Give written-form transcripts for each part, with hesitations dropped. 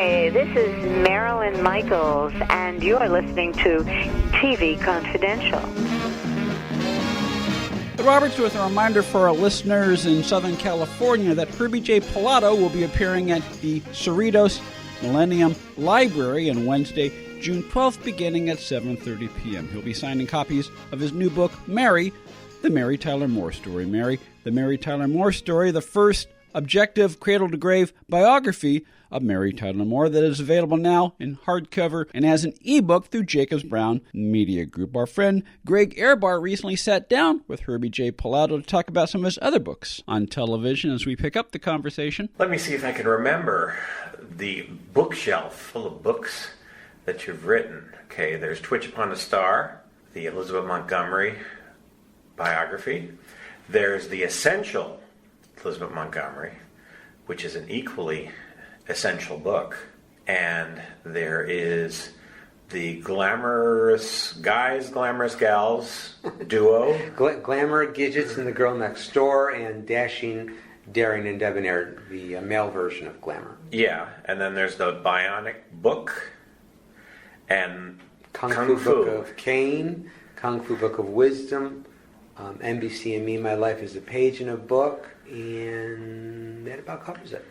Hi, this is Marilyn Michaels, and you are listening to TV Confidential. Roberts with a reminder for our listeners in Southern California that Herbie J Pilato will be appearing at the Cerritos Millenium Library on Wednesday, June 12th, beginning at 7:30 p.m. He'll be signing copies of his new book, Mary, the Mary Tyler Moore Story. Mary, the Mary Tyler Moore Story, the first objective cradle-to-grave biography of Mary Tyler Moore that is available now in hardcover and as an ebook through Jacobs Brown Media Group. Our friend Greg Ehrbar recently sat down with Herbie J Pilato to talk about some of his other books on television as we pick up the conversation. Let me see if I can remember the bookshelf full of books that you've written. Okay, there's Twitch Upon a Star, the Elizabeth Montgomery biography. There's The Essential Elizabeth Montgomery, which is an equally essential book. And there is the Glamorous Guys, Glamorous Gals duo. Glamour Gidgets and the Girl Next Door, and Dashing, Daring, and Debonair, the male version of Glamour. Yeah, and then there's the Bionic Book and Kung Fu Book of Cain, Kung Fu Book of Wisdom, NBC and Me, My Life is a Page in a Book, and that about covers it.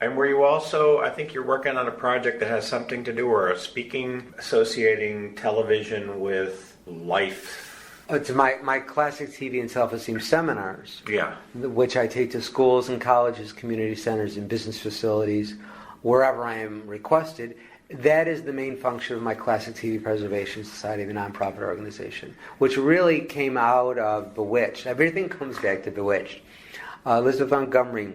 And were you also, I think you're working on a project that has something to do, or a speaking, associating television with life? It's my classic TV and self-esteem seminars, Yeah. which I take to schools and colleges, community centers, and business facilities, wherever I am requested. That is the main function of my Classic TV Preservation Society, the nonprofit organization, which really came out of Bewitched. Everything comes back to Bewitched. Elizabeth Montgomery,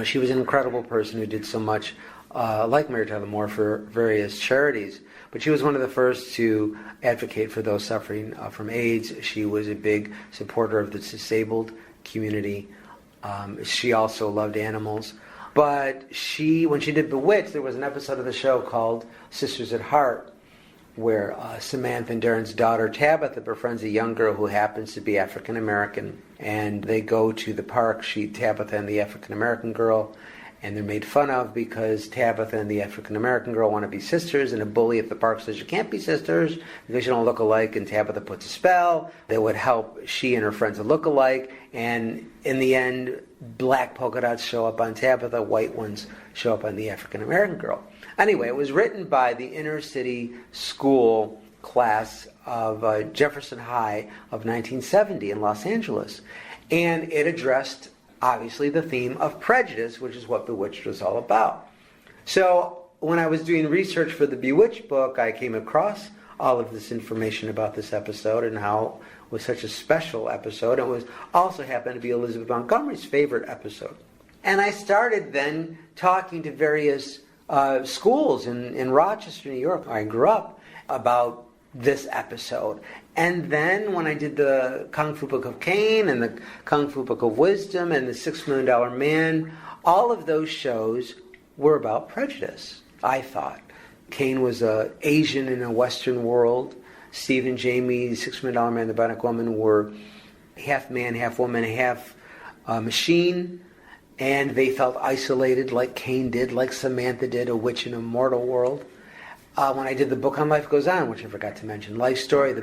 she was an incredible person who did so much, like Mary Tyler Moore, for various charities. But she was one of the first to advocate for those suffering from AIDS. She was a big supporter of the disabled community. She also loved animals. But when she did Bewitched, there was an episode of the show called Sisters at Heart, where Samantha and Darren's daughter Tabitha befriends a young girl who happens to be African American, and they go to the park, Tabitha and the African American girl, and they're made fun of because Tabitha and the African American girl want to be sisters, and a bully at the park says you can't be sisters because you don't look alike, and Tabitha puts a spell that would help she and her friends look alike, and in the end, black polka dots show up on Tabitha, white ones show up on the African American girl. Anyway, it was written by the inner city school class of Jefferson High of 1970 in Los Angeles. And it addressed, obviously, the theme of prejudice, which is what Bewitched was all about. So when I was doing research for the Bewitched book, I came across all of this information about this episode and how it was such a special episode. It was also happened to be Elizabeth Montgomery's favorite episode. And I started then talking to various schools in Rochester, New York, where I grew up, about this episode. And then when I did the Kung Fu Book of Cain and the Kung Fu Book of Wisdom and the $6 Million Man, all of those shows were about prejudice, I thought. Cain was Asian in a Western world. Steve and Jamie, $6 Million Man, the Bionic Woman, were half man, half woman, half machine. And they felt isolated like Cain did, like Samantha did, a witch in a mortal world. When I did the book on Life Goes On, which I forgot to mention, Life Story, the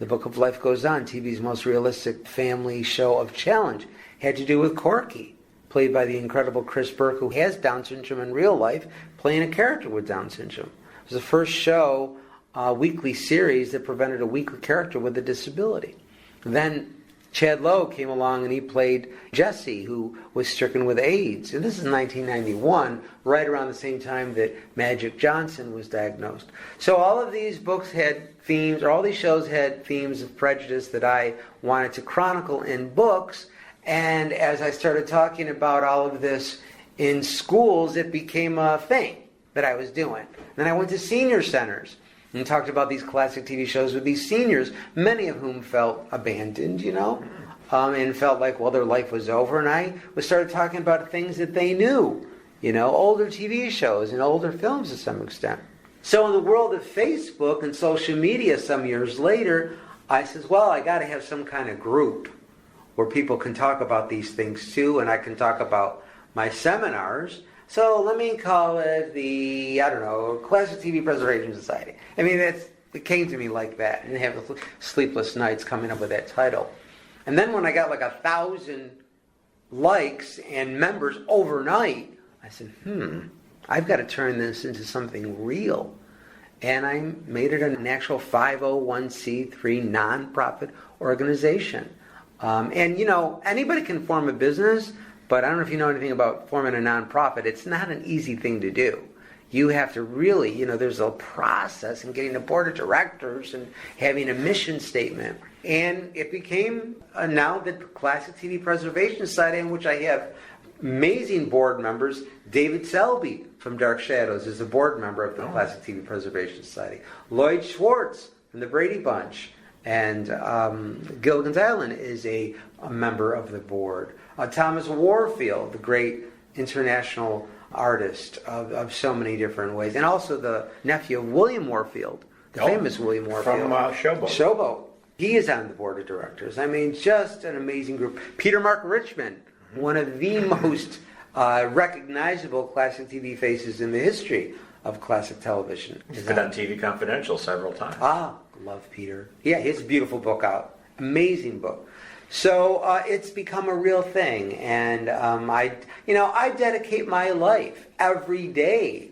book of Life Goes On, TV's most realistic family show of challenge, had to do with Corky, played by the incredible Chris Burke, who has Down syndrome in real life, playing a character with Down syndrome. It was the first show, weekly series, that presented a weekly character with a disability. Then Chad Lowe came along and he played Jesse, who was stricken with AIDS. And this is 1991, right around the same time that Magic Johnson was diagnosed. So all of these books had themes, or all these shows had themes of prejudice that I wanted to chronicle in books. And as I started talking about all of this in schools, it became a thing that I was doing. Then I went to senior centers and talked about these classic TV shows with these seniors, many of whom felt abandoned, and felt like, well, their life was over. And I started talking about things that they knew, older TV shows and older films to some extent. So in the world of Facebook and social media some years later, I said, well, I got to have some kind of group where people can talk about these things too, and I can talk about my seminars, So let me call it the, I don't know, Classic TV Preservation Society. I mean, it came to me like that, and have sleepless nights coming up with that title. And then when I got like 1,000 likes and members overnight, I said, I've got to turn this into something real. And I made it an actual 501c3 nonprofit organization. And, you know, anybody can form a business, but I don't know if you know anything about forming a nonprofit. It's not an easy thing to do. You have to really, you know, there's a process in getting a board of directors and having a mission statement. And it became now the Classic TV Preservation Society, in which I have amazing board members. David Selby from Dark Shadows is a board member of the Classic TV Preservation Society. Lloyd Schwartz from the Brady Bunch and Gilligan's Island is a member of the board. Thomas Warfield, the great international artist of so many different ways, and also the nephew of William Warfield, the famous William Warfield. From Showboat. Showboat. He is on the board of directors. I mean, just an amazing group. Peter Mark Richmond, one of the most recognizable classic TV faces in the history of classic television. He's been on TV Confidential several times. Love Peter. Yeah, he has a beautiful book out. Amazing book. So it's become a real thing, and I dedicate my life every day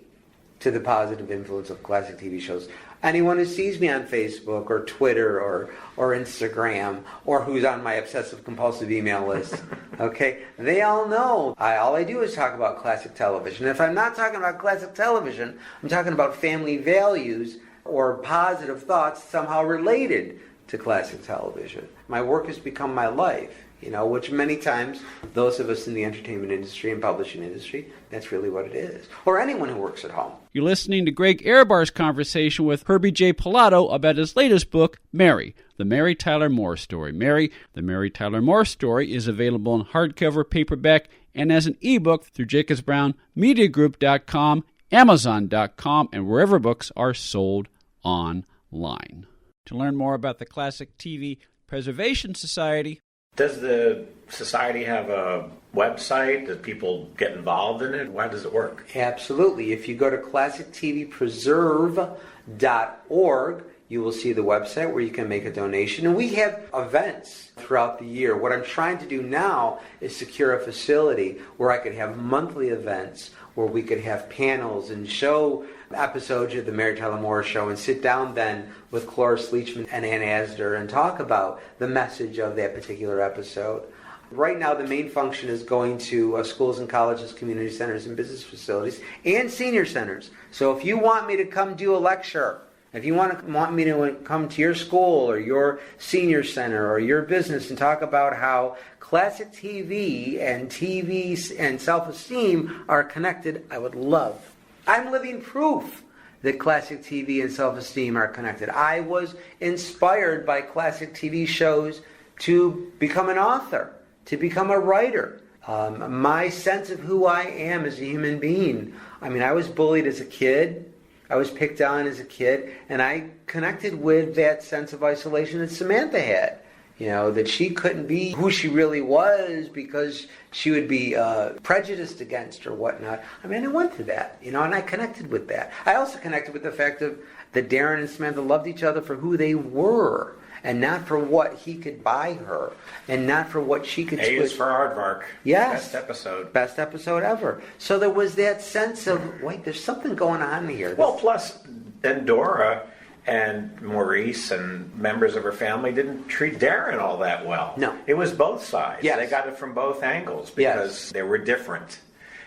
to the positive influence of classic TV shows. Anyone who sees me on Facebook or Twitter or Instagram or who's on my obsessive-compulsive email list, okay, they all know all I do is talk about classic television. If I'm not talking about classic television, I'm talking about family values or positive thoughts somehow related to classic television. My work has become my life, you know, which many times those of us in the entertainment industry and publishing industry, that's really what it is. Or anyone who works at home. You're listening to Greg Ehrbar's conversation with Herbie J Pilato about his latest book, Mary, the Mary Tyler Moore Story. Mary, the Mary Tyler Moore Story is available in hardcover, paperback, and as an ebook through jacobsbrownmediagroup.com, amazon.com, and wherever books are sold online. To learn more about the Classic TV Preservation Society. Does the society have a website? Do people get involved in it? How does it work? Absolutely. If you go to classictvpreserve.org, you will see the website where you can make a donation. And we have events throughout the year. What I'm trying to do now is secure a facility where I could have monthly events, where we could have panels and show episodes of the Mary Tyler Moore Show and sit down then with Cloris Leachman and Ann Asder and talk about the message of that particular episode. Right now, the main function is going to schools and colleges, community centers, and business facilities, and senior centers. So if you want me to come do a lecture, if you want me to come to your school or your senior center or your business and talk about how classic TV and self-esteem are connected, I would love. I'm living proof that classic TV and self-esteem are connected. I was inspired by classic TV shows to become an author, to become a writer. My sense of who I am as a human being. I mean, I was bullied as a kid. I was picked on as a kid, and I connected with that sense of isolation that Samantha had. You know, that she couldn't be who she really was because she would be prejudiced against or whatnot. I mean, I went through that, you know, and I connected with that. I also connected with the fact that Darren and Samantha loved each other for who they were and not for what he could buy her and not for what she could... A is for Aardvark. Yes. Best episode. Best episode ever. So there was that sense of, wait, there's something going on here. Well, plus, then Dora and Maurice and members of her family didn't treat Darren all that well. No. It was both sides. Yes. They got it from both angles because they were different.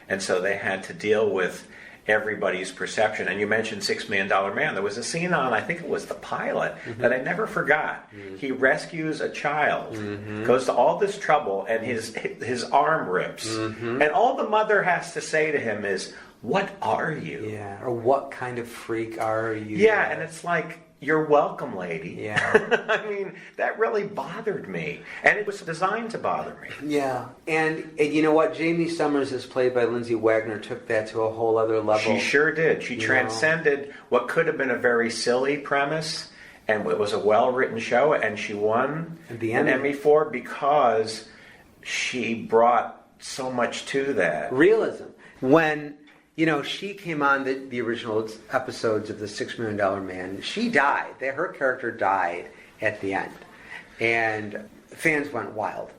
And so they had to deal with everybody's perception. And you mentioned $6 Million Man. There was a scene on, I think it was the pilot, that I never forgot. He rescues a child, goes to all this trouble, and his arm rips. And all the mother has to say to him is, "What are you?" Yeah, or what kind of freak are you? Yeah, and it's like, "You're welcome, lady." Yeah. I mean, that really bothered me. And it was designed to bother me. Yeah. And you know what? Jamie Summers, as played by Lindsay Wagner, took that to a whole other level. She sure did. She transcended what could have been a very silly premise, and it was a well-written show, and she won an Emmy for it because she brought so much to that. Realism. When she came on the original episodes of the $6 Million Man. She died. Her character died at the end. And fans went wild.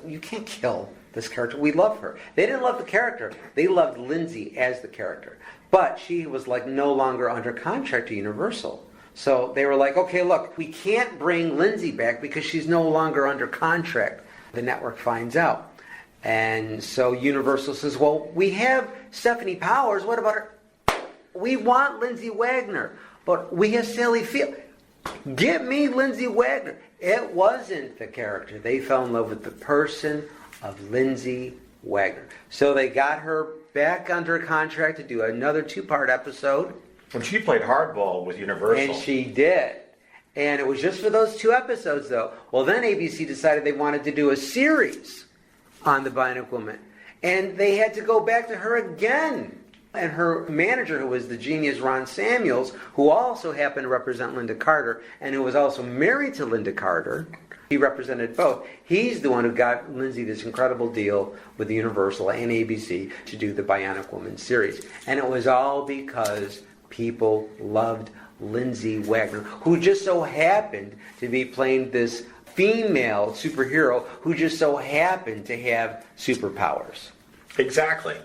You can't kill this character. We love her. They didn't love the character. They loved Lindsay as the character. But she was no longer under contract to Universal. So they were like, okay, look, we can't bring Lindsay back because she's no longer under contract. The network finds out. And so Universal says, well, we have Stephanie Powers. What about her? We want Lindsay Wagner, but we have Sally Field. Get me Lindsay Wagner. It wasn't the character. They fell in love with the person of Lindsay Wagner. So they got her back under contract to do another 2-part episode. And she played hardball with Universal. And she did. And it was just for those 2 episodes, though. Well, then ABC decided they wanted to do a series on the Bionic Woman. And they had to go back to her again. And her manager, who was the genius Ron Samuels, who also happened to represent Linda Carter, and who was also married to Linda Carter, he represented both. He's the one who got Lindsay this incredible deal with the Universal and ABC to do the Bionic Woman series. And it was all because people loved Lindsay Wagner, who just so happened to be playing this female superhero who just so happened to have superpowers. Exactly.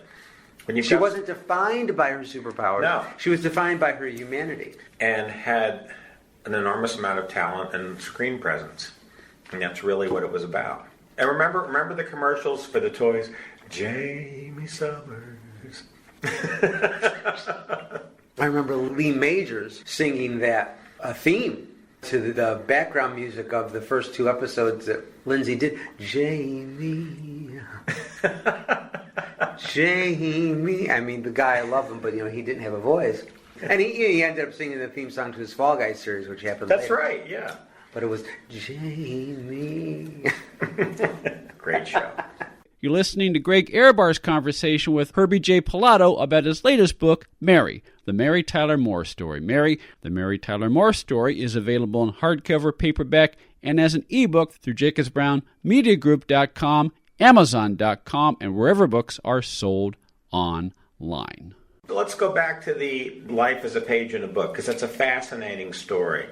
She wasn't defined by her superpowers. No. She was defined by her humanity. And had an enormous amount of talent and screen presence. And that's really what it was about. And remember the commercials for the toys? Jamie Summers. I remember Lee Majors singing that theme to the background music of the first 2 episodes that Lindsay did. Jamie. Jamie. I mean, the guy, I love him, but he didn't have a voice. And he ended up singing the theme song to his Fall Guys series, which happened later. That's right, yeah. But it was Jamie. Great show. You're listening to Greg Ehrbar's conversation with Herbie J Pilato about his latest book, Mary, The Mary Tyler Moore Story. Mary, The Mary Tyler Moore Story is available in hardcover, paperback, and as an ebook through jacobsbrownmediagroup.com, Amazon.com, and wherever books are sold online. Let's go back to the life as a page in a book, because that's a fascinating story.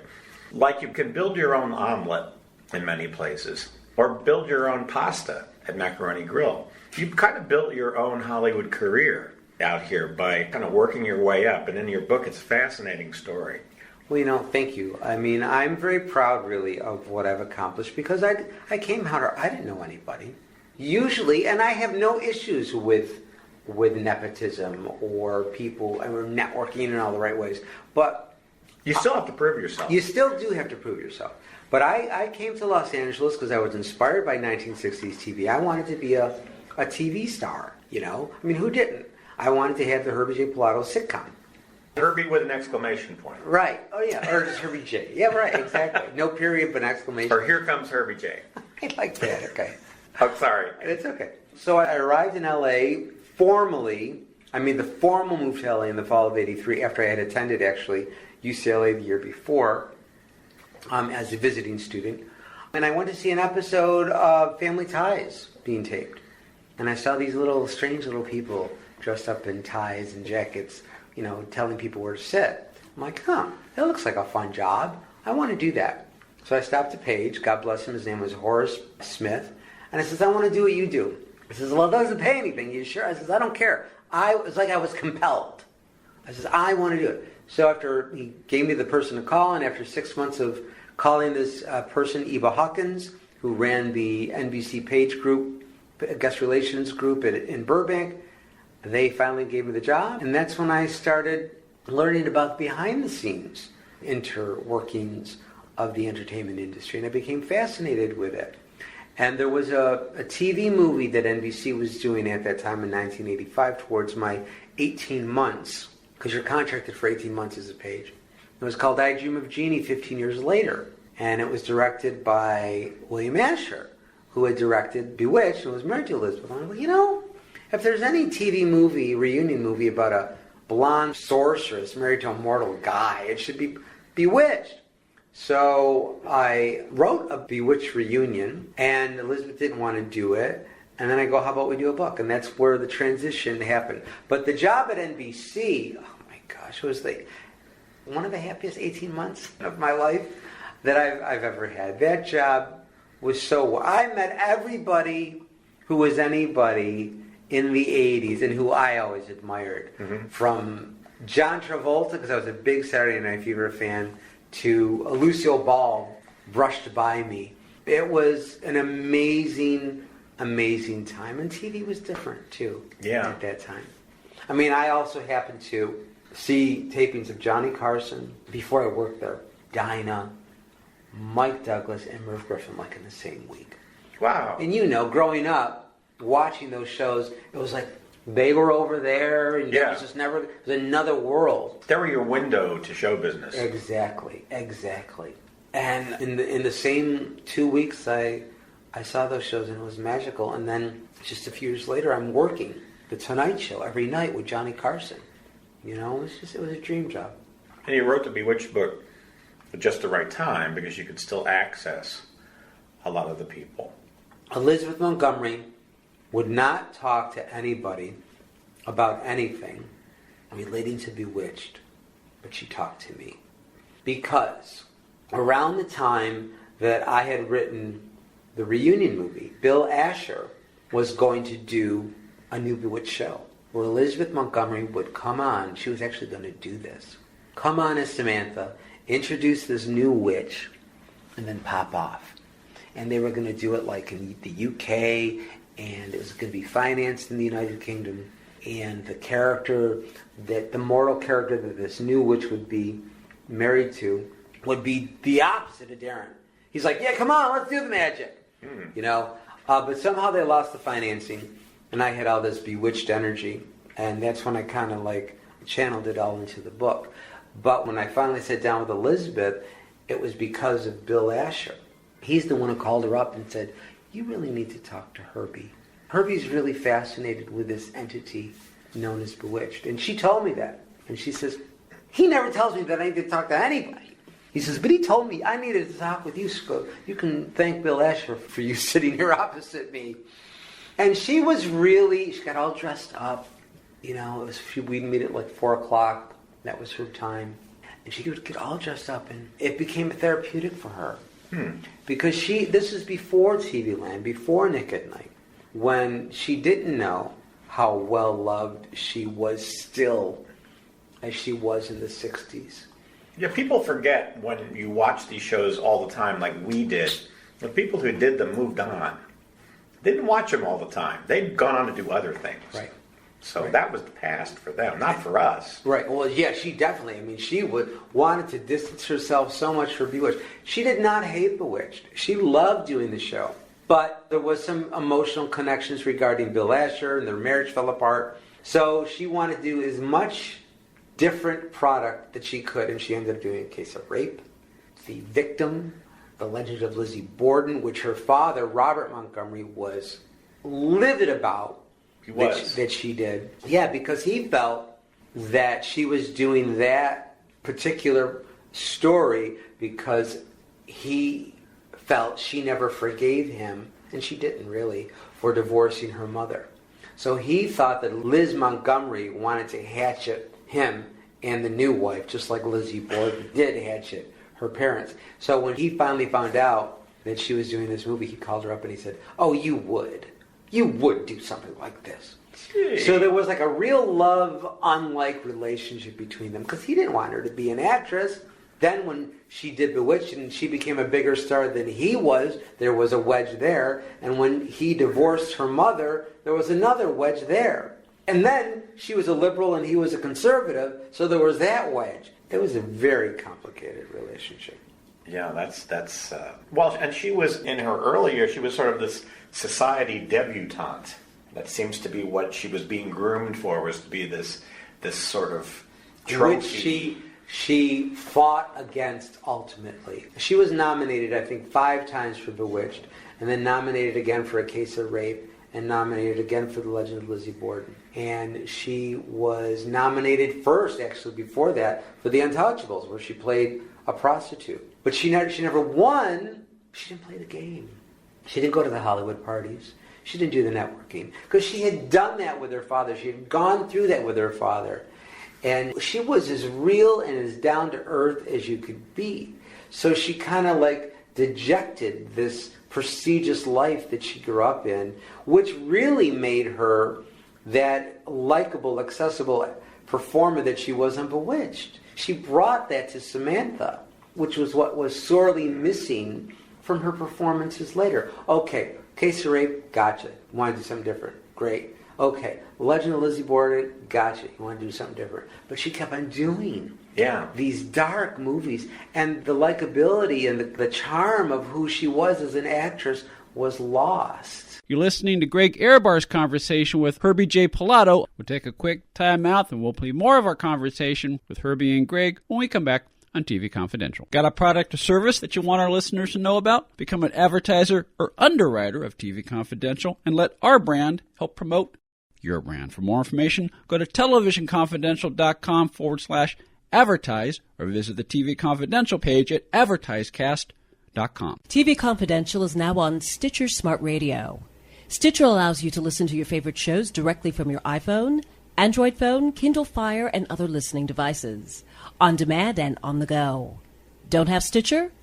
Like you can build your own omelet in many places, or build your own pasta at Macaroni Grill. You've kind of built your own Hollywood career out here by kind of working your way up, and in your book it's a fascinating story. Well, thank you. I mean, I'm very proud, really, of what I've accomplished, because I came out here, I didn't know anybody. Usually, and I have no issues with nepotism or people or networking in all the right ways, but you still have to prove yourself. You still do have to prove yourself. But I came to Los Angeles because I was inspired by 1960s TV. I wanted to be a TV star, I mean, who didn't? I wanted to have the Herbie J Pilato sitcom. Herbie with an exclamation point. Right. Oh, yeah. Or just Herbie J. Yeah, right. Exactly. No period, but an exclamation. Or here comes Herbie J. I like that. Okay. Oh, sorry. It's okay. So I arrived in L.A. formally. I made the formal move to L.A. in the fall of '83 after I had attended, actually, UCLA the year before as a visiting student. And I went to see an episode of Family Ties being taped. And I saw these strange little people dressed up in ties and jackets, telling people where to sit. I'm like, that looks like a fun job. I want to do that. So I stopped a page. God bless him. His name was Horace Smith. And I says, I want to do what you do. He says, well, it doesn't pay anything. You sure? I says, I don't care. It's like I was compelled. I says, I want to do it. So after he gave me the person to call, and after 6 months of calling this person, Eva Hawkins, who ran the NBC Page Group, guest relations group in Burbank, they finally gave me the job. And that's when I started learning about behind the scenes interworkings of the entertainment industry. And I became fascinated with it. And there was a TV movie that NBC was doing at that time in 1985 towards my 18 months, because you're contracted for 18 months as a page. It was called I Dream of Jeannie 15 years later. And it was directed by William Asher, who had directed Bewitched and was married to Elizabeth. And I was like, if there's any TV movie, reunion movie about a blonde sorceress married to a mortal guy, it should be Bewitched. So I wrote a Bewitched reunion, and Elizabeth didn't want to do it. And then I go, how about we do a book? And that's where the transition happened. But the job at NBC, oh my gosh, it was like one of the happiest 18 months of my life that I've ever had. That job was so... I met everybody who was anybody in the 80s and who I always admired. From John Travolta, because I was a big Saturday Night Fever fan, to Lucille Ball brushed by me. It was an amazing time. And TV was different, too, at that time. I mean, I also happened to see tapings of Johnny Carson before I worked there. Dinah, Mike Douglas, and Merv Griffin, like in the same week. Wow. And growing up, watching those shows, it was like they were over there, and it was just never... It was another world. They were your window to show business. Exactly. And in the same 2 weeks, I saw those shows, and it was magical. And then just a few years later, I'm working The Tonight Show every night with Johnny Carson. It was a dream job. And you wrote the Bewitched book at just the right time because you could still access a lot of the people. Elizabeth Montgomery would not talk to anybody about anything relating to Bewitched, but she talked to me. Because around the time that I had written the reunion movie, Bill Asher was going to do a new Bewitched show where Elizabeth Montgomery would come on. She was actually going to do this. Come on as Samantha, introduce this new witch, and then pop off. And they were going to do it like in the UK, and it was going to be financed in the United Kingdom. And the mortal character that this new witch would be married to would be the opposite of Darren. He's like, yeah, come on, let's do the magic. But somehow they lost the financing, and I had all this bewitched energy, and that's when I kind of channeled it all into the book. But when I finally sat down with Elizabeth, it was because of Bill Asher. He's the one who called her up and said, you really need to talk to Herbie. Herbie's really fascinated with this entity known as Bewitched. And she told me that. And she says, he never tells me that I need to talk to anybody. He says, but he told me I needed to talk with you, so you can thank Bill Asher for you sitting here opposite me. And she got all dressed up. We'd meet at 4 o'clock. That was her time. And she would get all dressed up, and it became therapeutic for her. Because this is before TV Land, before Nick at Night, when she didn't know how well loved she was still as she was in the 60s. Yeah, people forget when you watch these shows all the time like we did. The people who did them moved on. They didn't watch them all the time. They'd gone on to do other things. Right. So that was the past for them, not for us. Right. Well, yeah, she definitely, she wanted to distance herself so much from Bewitched. She did not hate Bewitched. She loved doing the show. But there was some emotional connections regarding Bill Asher, and their marriage fell apart. So she wanted to do as much different product that she could, and she ended up doing A Case of Rape, The Victim, The Legend of Lizzie Borden, which her father, Robert Montgomery, was livid about. That she did. Yeah, because he felt that she was doing that particular story because he felt she never forgave him, and she didn't really, for divorcing her mother. So he thought that Liz Montgomery wanted to hatchet him and the new wife, just like Lizzie Borden did hatchet her parents. So when he finally found out that she was doing this movie, he called her up and he said, oh, you would do something like this. Gee. So there was a real love-unlike relationship between them, because he didn't want her to be an actress. Then when she did Bewitched and she became a bigger star than he was, there was a wedge there. And when he divorced her mother, there was another wedge there. And then she was a liberal and he was a conservative, so there was that wedge. It was a very complicated relationship. Yeah, that's well, and she was, in her early years, she was sort of this society debutante. That seems to be what she was being groomed for, was to be this sort of trophy. Which she fought against ultimately. She was nominated, I think, 5 times for Bewitched, and then nominated again for A Case of Rape, and nominated again for The Legend of Lizzie Borden. And she was nominated first, actually, before that, for The Untouchables, where she played a prostitute. But she never won. She didn't play the game. She didn't go to the Hollywood parties. She didn't do the networking because she had done that with her father. She had gone through that with her father. And she was as real and as down to earth as you could be. So she kind of like dejected this prestigious life that she grew up in, which really made her that likable, accessible performer that she was on Bewitched. She brought that to Samantha, which was what was sorely missing from her performances later. Okay, Case of Rape, gotcha. You want to do something different? Great. Okay, Legend of Lizzie Borden, gotcha. You want to do something different. But she kept on doing these dark movies, and the likability and the charm of who she was as an actress was lost. You're listening to Greg Ehrbar's conversation with Herbie J Pilato. We'll take a quick time out, and we'll play more of our conversation with Herbie and Greg when we come back on TV Confidential. Got a product or service that you want our listeners to know about? Become an advertiser or underwriter of TV Confidential and let our brand help promote your brand. For more information, go to televisioconfidential.com/advertise or visit the TV Confidential page at advertisecast.com. TV Confidential is now on Stitcher Smart Radio. Stitcher allows you to listen to your favorite shows directly from your iPhone, Android phone, Kindle Fire, and other listening devices, on demand and on the go. Don't have Stitcher?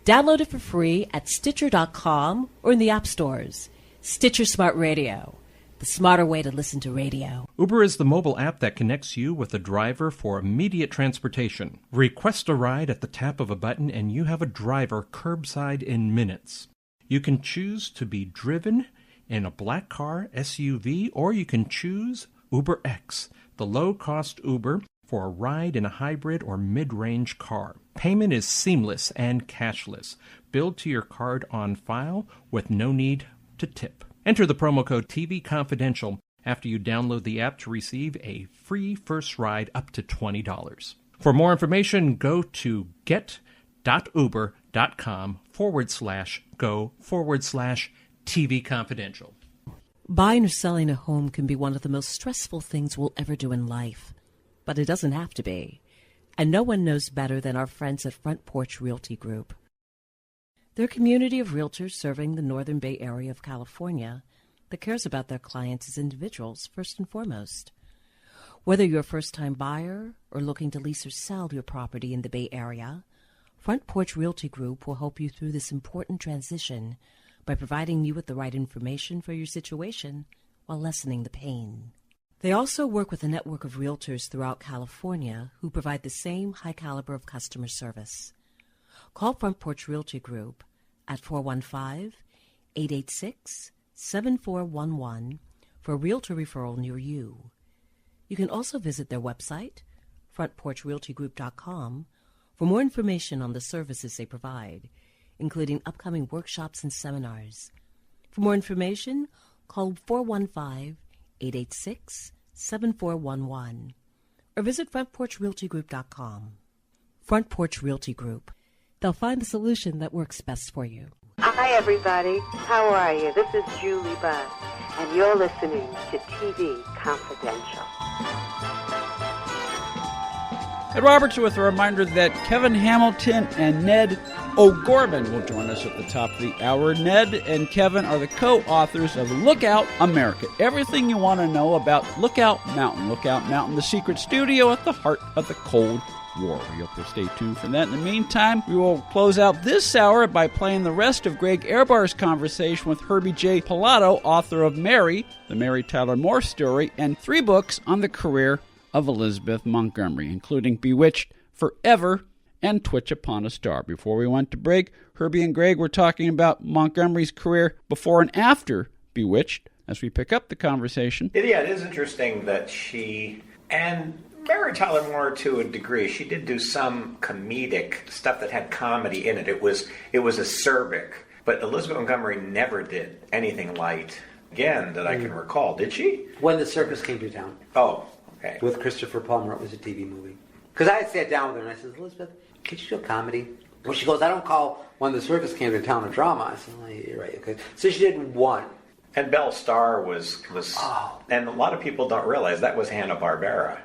Download it for free at Stitcher.com or in the app stores. Stitcher Smart Radio, the smarter way to listen to radio. Uber is the mobile app that connects you with a driver for immediate transportation. Request a ride at the tap of a button and you have a driver curbside in minutes. You can choose to be driven in a black car, SUV, or you can choose UberX, the low-cost Uber for a ride in a hybrid or mid-range car. Payment is seamless and cashless, billed to your card on file with no need to tip. Enter the promo code TV Confidential after you download the app to receive a free first ride up to $20. For more information, go to get.uber.com/go/TV Confidential. Buying or selling a home can be one of the most stressful things we'll ever do in life, but it doesn't have to be. And no one knows better than our friends at Front Porch Realty Group. They're a community of realtors serving the Northern Bay Area of California that cares about their clients as individuals first and foremost. Whether you're a first-time buyer or looking to lease or sell your property in the Bay Area, Front Porch Realty Group will help you through this important transition by providing you with the right information for your situation while lessening the pain. They also work with a network of realtors throughout California who provide the same high caliber of customer service. Call Front Porch Realty Group at 415-886-7411 for a realtor referral near you. You can also visit their website, frontporchrealtygroup.com, for more information on the services they provide, including upcoming workshops and seminars. For more information, call 415-886-7411 or visit frontporchrealtygroup.com. Front Porch Realty Group. They'll find the solution that works best for you. Hi, everybody. How are you? This is Julie Budd, and you're listening to TV Confidential. Ed Roberts with a reminder that Kevin Hamilton and Ned O'Gorman will join us at the top of the hour. Ned and Kevin are the co-authors of Lookout America. Everything you want to know about Lookout Mountain. Lookout Mountain, the secret studio at the heart of the Cold War. We hope you'll stay tuned for that. In the meantime, we will close out this hour by playing the rest of Greg Ehrbar's conversation with Herbie J Pilato, author of Mary, the Mary Tyler Moore story, and 3 books on the career of Elizabeth Montgomery, including Bewitched, Forever, and Twitch Upon a Star. Before we went to break, Herbie and Greg were talking about Montgomery's career before and after Bewitched as we pick up the conversation. Yeah, it is interesting that she, and Mary Tyler Moore to a degree, she did do some comedic stuff that had comedy in it. It was acerbic. But Elizabeth Montgomery never did anything light, again, that I can recall. Did she? When the Circus Came to Town. Oh, okay. With Christopher Plummer. It was a TV movie. Because I had sat down with her and I said, Elizabeth, could you do a comedy? Well, she goes, I don't call When the Circus Came to Town a drama. I said, well, you're right. Okay. So she did one. And Belle Starr was and a lot of people don't realize that was Hanna-Barbera,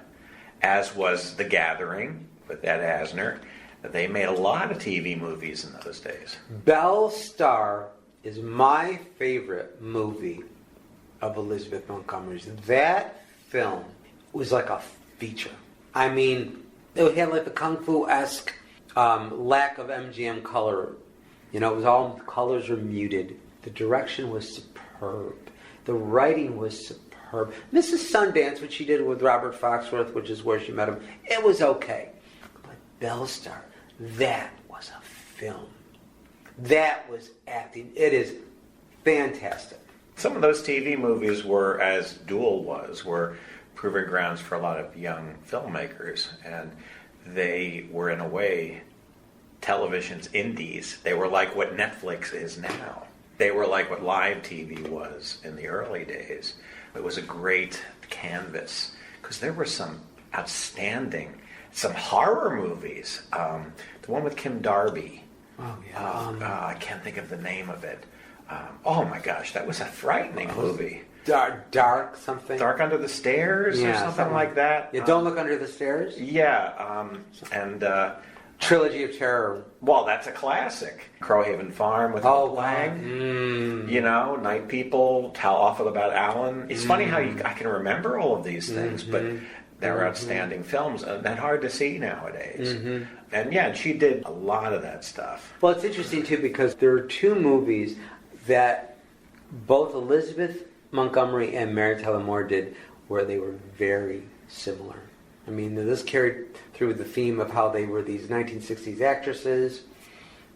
as was The Gathering with Ed Asner. They made a lot of TV movies in those days. Belle Starr is my favorite movie of Elizabeth Montgomery's. That film was like a feature. I mean, it had like the Kung Fu-esque lack of MGM color. You know, it was all, the colors were muted. The direction was superb. The writing was superb. Mrs. Sundance, which she did with Robert Foxworth, which is where she met him, it was okay. But Bellstar, that was a film. That was acting. It is fantastic. Some of those TV movies were, as Duel was, were proving grounds for a lot of young filmmakers, and they were, in a way, television's indies. They were like what Netflix is now. They were like what live TV was in the early days. It was a great canvas, because there were some outstanding, some horror movies. The one with Kim Darby. Oh, yeah. I can't think of the name of it. Oh my gosh, that was a frightening movie. Dark something? Dark Under the Stairs or something like that. Yeah, Don't Look Under the Stairs? Yeah, and... Trilogy of Terror. Well, that's a classic. Crowhaven Farm with Hope Lang. You know, Night People, How Awful About Alan. It's funny how I can remember all of these things, but they're outstanding films and hard to see nowadays. And yeah, she did a lot of that stuff. Well, it's interesting too, because there are two movies that both Elizabeth Montgomery and Mary Tyler Moore did where they were very similar. I mean, this carried through the theme of how they were these 1960s actresses,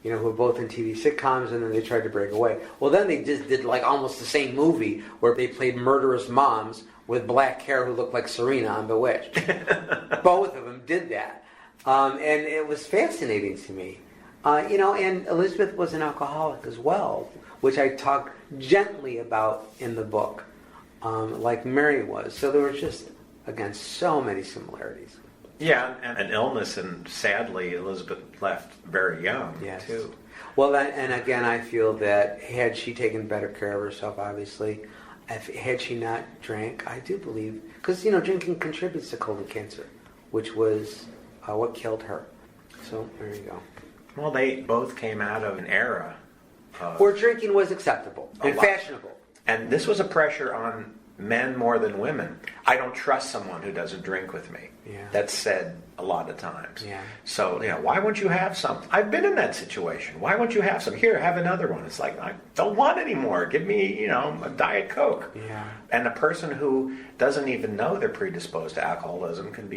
you know, who were both in TV sitcoms, and then they tried to break away. Well, then they just did like almost the same movie where they played murderous moms with black hair who looked like Serena on Bewitched. Both of them did that. And it was fascinating to me. You know, and Elizabeth was an alcoholic as well, which I talk gently about in the book, like Mary was. So there was just, again, so many similarities. Yeah, and an illness, and sadly, Elizabeth left very young, too. Well, and again, I feel that had she taken better care of herself, obviously, had she not drank, I do believe, because, you know, drinking contributes to colon cancer, which was what killed her. So, there you go. Well, they both came out of an era where drinking was acceptable and fashionable. And this was a pressure on men more than women. I don't trust someone who doesn't drink with me. Yeah. That's said a lot of times. Yeah. So, you know, why won't you have some? I've been in that situation. Why won't you have some? Here, have another one. It's like, I don't want any more. Give me, you know, a Diet Coke. Yeah. And a person who doesn't even know they're predisposed to alcoholism can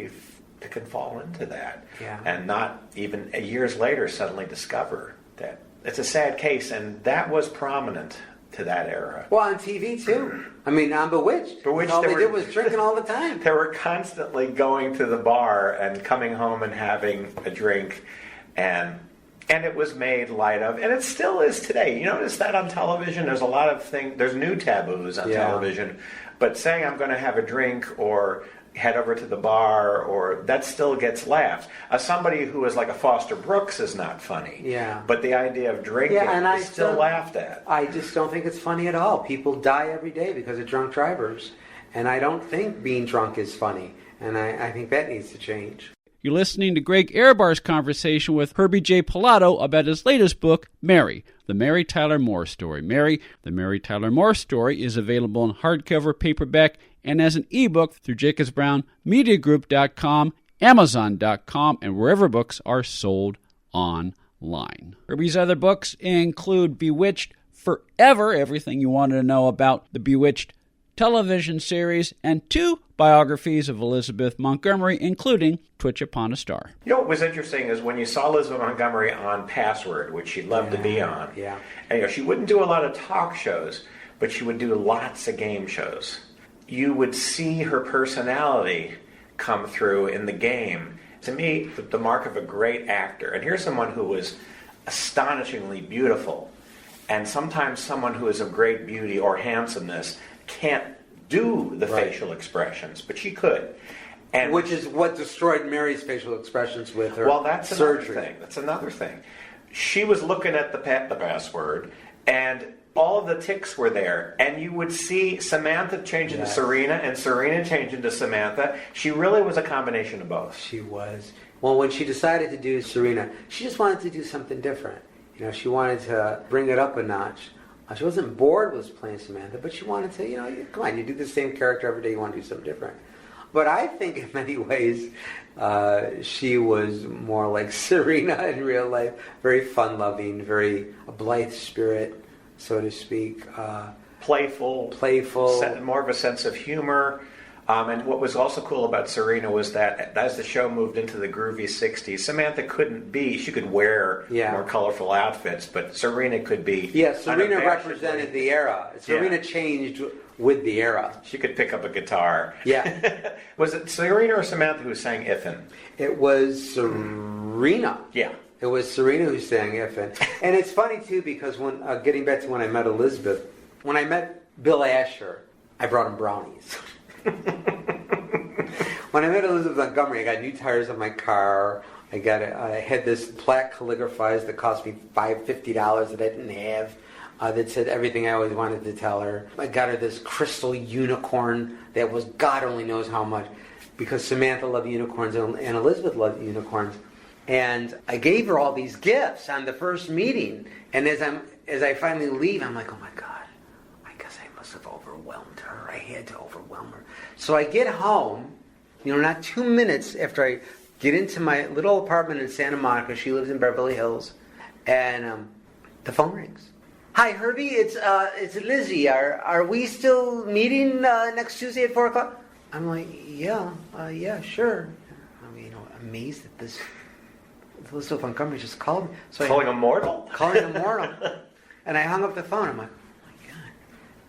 fall into that. Yeah. And not even years later suddenly discover that. It's a sad case, and that was prominent to that era. Well, on TV too. I mean, on Bewitched all they did was drinking all the time. They were constantly going to the bar and coming home and having a drink, and it was made light of, and it still is today. You notice that on television, there's a lot of things. There's new taboos on television, but saying I'm going to have a drink or head over to the bar, or that still gets laughs. Somebody who is like a Foster Brooks is not funny. Yeah. But the idea of drinking is still laughed at. I just don't think it's funny at all. People die every day because of drunk drivers. And I don't think being drunk is funny. And I think that needs to change. You're listening to Greg Ehrbar's conversation with Herbie J Pilato about his latest book, Mary, The Mary Tyler Moore Story. Mary, The Mary Tyler Moore Story is available in hardcover, paperback, and as an ebook through jacobsbrownmediagroup.com, amazon.com, and wherever books are sold online. Herbie's other books include Bewitched Forever, everything you wanted to know about the Bewitched television series, and 2 biographies of Elizabeth Montgomery, including Twitch Upon a Star. You know what was interesting is when you saw Elizabeth Montgomery on Password, which she loved to be on, and, you know, she wouldn't do a lot of talk shows, but she would do lots of game shows. You would see her personality come through in the game. To me, the mark of a great actor. And here's someone who was astonishingly beautiful, and sometimes someone who is of great beauty or handsomeness can't do the facial expressions, but she could. And which is what destroyed Mary's facial expressions with her surgery. That's another thing. She was looking at the password, and all of the tics were there, and you would see Samantha change into Serena and Serena change into Samantha. She really was a combination of both. She was. Well, when she decided to do Serena, she just wanted to do something different. You know, she wanted to bring it up a notch. She wasn't bored with playing Samantha, but she wanted to, come on, you do the same character every day, you want to do something different. But I think in many ways she was more like Serena in real life, very fun-loving, very a blithe spirit, so to speak. Playful, more of a sense of humor. And what was also cool about Serena was that as the show moved into the groovy 60s, Samantha she could wear more colorful outfits, but Serena could be... Yeah, Serena represented the era. Serena changed with the era. She could pick up a guitar. Yeah. Was it Serena or Samantha who sang Iffen? It was Serena. Yeah. It was Serena who sang Iffen. And it's funny, too, because when getting back to when I met Elizabeth, when I met Bill Asher, I brought him brownies. When I met Elizabeth Montgomery, I got new tires on my car. I had this plaque calligraphized that cost me $50 that I didn't have, that said everything I always wanted to tell her. I got her this crystal unicorn that was God only knows how much, because Samantha loved unicorns and Elizabeth loved unicorns. And I gave her all these gifts on the first meeting. And as I finally leave, I'm like, oh my God, I guess I must have overwhelmed her. I had to overwhelm her. So I get home, not 2 minutes after I get into my little apartment in Santa Monica. She lives in Beverly Hills. And the phone rings. Hi, Herbie, it's Lizzie. Are we still meeting next Tuesday at 4 o'clock? I'm like, yeah, sure. Amazed at this. Elizabeth Montgomery just called me. So Calling him mortal? Calling him mortal. And I hung up the phone. I'm like, oh my God.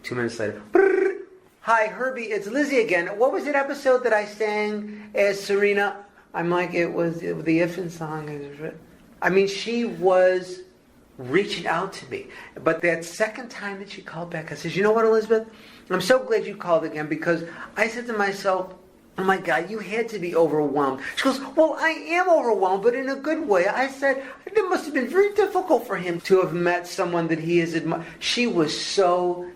2 minutes later, brrr, hi, Herbie, it's Lizzie again. What was that episode that I sang as Serena? I'm like, it was the Iffen song. She was reaching out to me. But that second time that she called back, I said, you know what, Elizabeth? I'm so glad you called again, because I said to myself, oh my God, you had to be overwhelmed. She goes, well, I am overwhelmed, but in a good way. I said, it must have been very difficult for him to have met someone that he has admired. She was so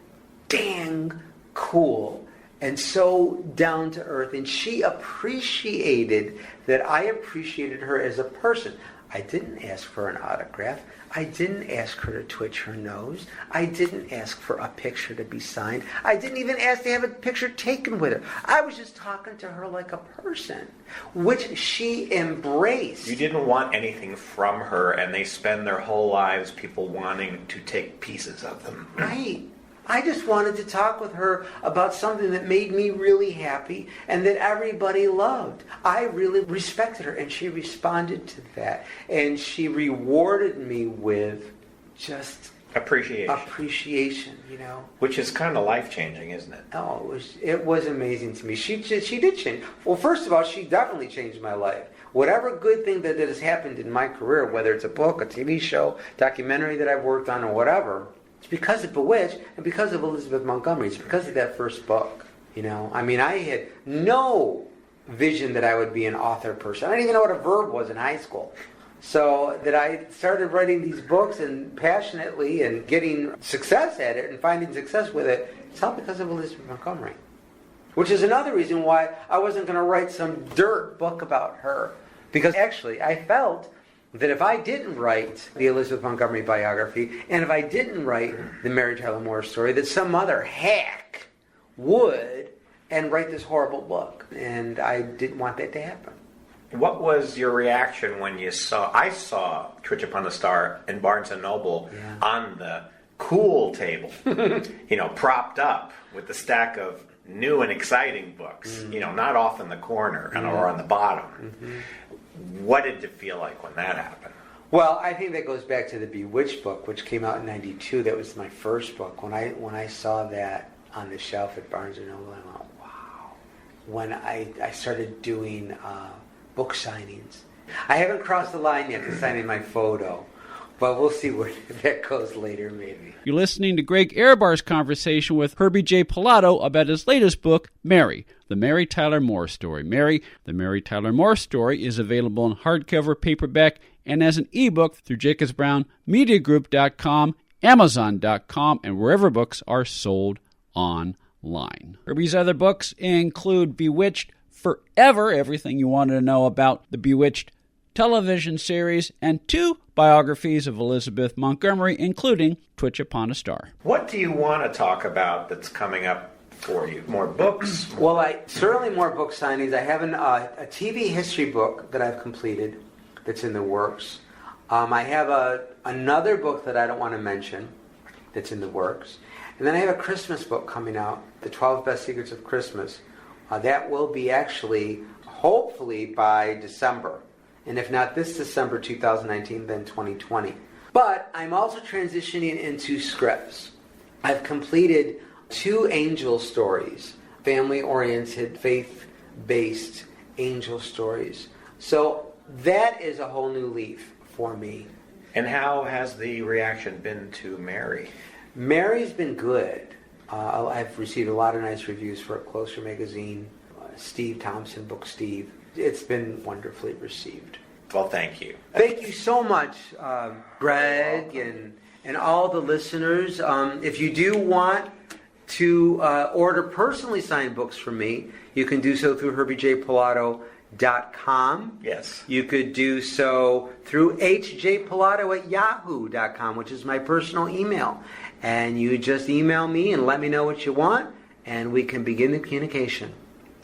dang cool and so down to earth, and she appreciated that I appreciated her as a person. I didn't ask for an autograph. I didn't ask her to twitch her nose. I didn't ask for a picture to be signed. I didn't even ask to have a picture taken with her. I was just talking to her like a person, which she embraced. You didn't want anything from her, and they spend their whole lives people wanting to take pieces of them. Right. I just wanted to talk with her about something that made me really happy and that everybody loved. I really respected her, and she responded to that. And she rewarded me with just appreciation, Which is kind of life-changing, isn't it? Oh, it was amazing to me. She did change. Well, first of all, she definitely changed my life. Whatever good thing that has happened in my career, whether it's a book, a TV show, documentary that I've worked on, or whatever, it's because of Bewitched and because of Elizabeth Montgomery. It's because of that first book. I had no vision that I would be an author person. I didn't even know what a verb was in high school. So that I started writing these books and passionately and getting success at it and finding success with it, it's all because of Elizabeth Montgomery. Which is another reason why I wasn't going to write some dirt book about her. Because actually, I felt that if I didn't write the Elizabeth Montgomery biography, and if I didn't write the Mary Tyler Moore story, that some other hack would and write this horrible book. And I didn't want that to happen. What was your reaction when I saw Twitch Upon a Star in Barnes & Noble on the cool table, propped up with the stack of new and exciting books, not off in the corner or on the bottom. Mm-hmm. What did it feel like when that happened? Well, I think that goes back to the Bewitched book, which came out in '92. That was my first book. When I saw that on the shelf at Barnes & Noble, I went, wow. When I started doing book signings. I haven't crossed the line yet to signing my photo, but we'll see where that goes later, maybe. You're listening to Greg Ehrbar's conversation with Herbie J Pilato about his latest book, Mary, the Mary Tyler Moore Story. Mary, the Mary Tyler Moore Story is available in hardcover, paperback, and as an ebook through jacobsbrownmediagroup.com, amazon.com, and wherever books are sold online. Herbie's other books include Bewitched Forever, everything you wanted to know about the Bewitched television series, and 2 biographies of Elizabeth Montgomery, including Twitch Upon a Star. What do you want to talk about that's coming up for you? More books? Well, certainly more book signings. I have a TV history book that I've completed that's in the works. I have another book that I don't want to mention that's in the works. And then I have a Christmas book coming out, The 12 Best Secrets of Christmas. That will be actually, hopefully, by December. And if not this December 2019, then 2020. But I'm also transitioning into scripts. I've completed 2 angel stories, family-oriented, faith-based angel stories. So that is a whole new leaf for me. And how has the reaction been to Mary? Mary's been good. I've received a lot of nice reviews for Closer Magazine, Steve Thompson, Book Steve. It's been wonderfully received. Well, thank you. Thank you so much, Greg, and all the listeners. If you do want to order personally signed books from me, you can do so through HerbieJPilato.com. Yes. You could do so through hjpilato@yahoo.com, which is my personal email. And you just email me and let me know what you want, and we can begin the communication.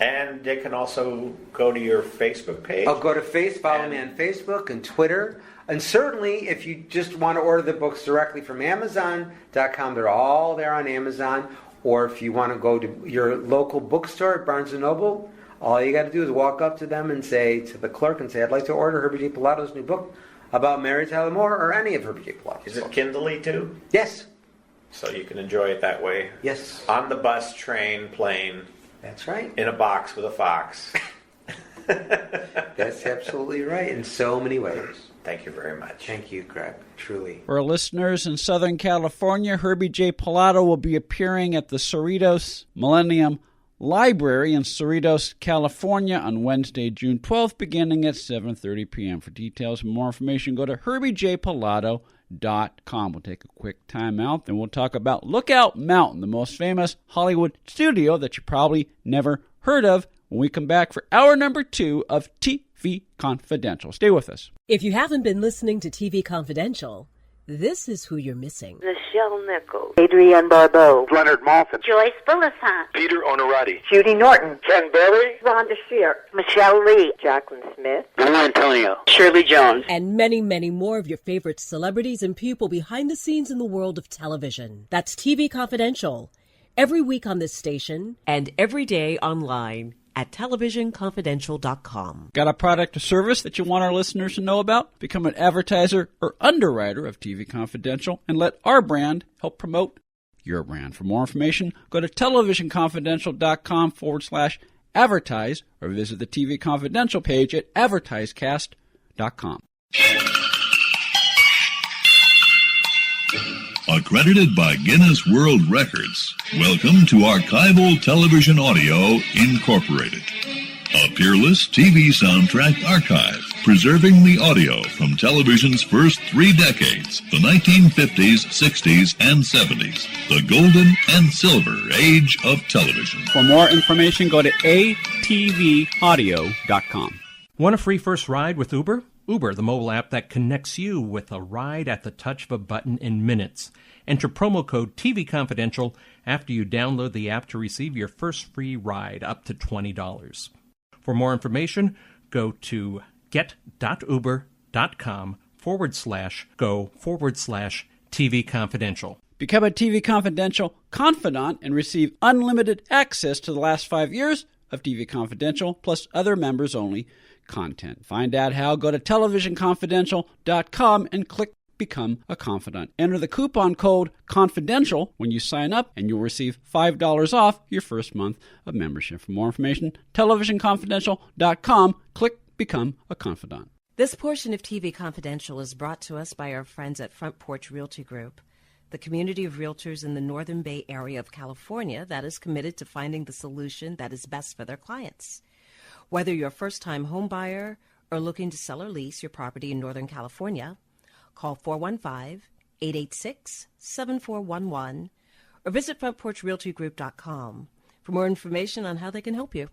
And they can also go to your Facebook page. I'll go to follow me on Facebook and Twitter. And certainly, if you just want to order the books directly from Amazon.com, they're all there on Amazon. Or if you want to go to your local bookstore at Barnes & Noble, all you got to do is walk up to them and say to the clerk and say, I'd like to order Herbie J Pilato's new book about Mary Tyler Moore or any of Herbie J Pilato's Is it books. Kindle-y too? Yes. So you can enjoy it that way? Yes. On the bus, train, plane. That's right. In a box with a fox. That's absolutely right in so many ways. Thank you very much. Thank you, Greg. Truly. For our listeners in Southern California, Herbie J Pilato will be appearing at the Cerritos Millenium Library in Cerritos, California on Wednesday, June 12th, beginning at 7:30 p.m. For details and more information, go to HerbieJPilato.com. We'll take a quick time out, then we'll talk about Lookout Mountain, the most famous Hollywood studio that you probably never heard of, when we come back for hour number 2 of TV Confidential. Stay with us. If you haven't been listening to TV Confidential, this is who you're missing. Michelle Nichols, Adrienne Barbeau, Leonard Maltin, Joyce Bullisan, Peter Onorati, Judy Norton, Ken Berry, Rhonda Shear, Michelle Lee, Jacqueline Smith, Lou Antonio, Shirley Jones, And many, many more of your favorite celebrities and people behind the scenes in the world of television. That's TV Confidential. Every week on this station and every day online at televisionconfidential.com. Got a product or service that you want our listeners to know about? Become an advertiser or underwriter of TV Confidential and let our brand help promote your brand. For more information, go to televisionconfidential.com/advertise or visit the TV Confidential page at advertisecast.com. Accredited by Guinness World Records. Welcome to Archival Television Audio Incorporated, a peerless TV soundtrack archive, preserving the audio from television's first 3 decades, the 1950s, 60s, and 70s, the golden and silver age of television. For more information, go to atvaudio.com. Want a free first ride with Uber? Uber, the mobile app that connects you with a ride at the touch of a button in minutes. Enter promo code TV Confidential after you download the app to receive your first free ride up to $20. For more information, go to get.uber.com/go/TV Confidential. Become a TV Confidential confidant and receive unlimited access to the last 5 years of TV Confidential, plus other members-only content. Find out how. Go to televisionconfidential.com and click Become a Confidant. Enter the coupon code CONFIDENTIAL when you sign up, and you'll receive $5 off your first month of membership. For more information, televisionconfidential.com. Click Become a Confidant. This portion of TV Confidential is brought to us by our friends at Front Porch Realty Group, the community of realtors in the Northern Bay area of California that is committed to finding the solution that is best for their clients. Whether you're a first-time home buyer or looking to sell or lease your property in Northern California, call 415-886-7411 or visit frontporchrealtygroup.com for more information on how they can help you.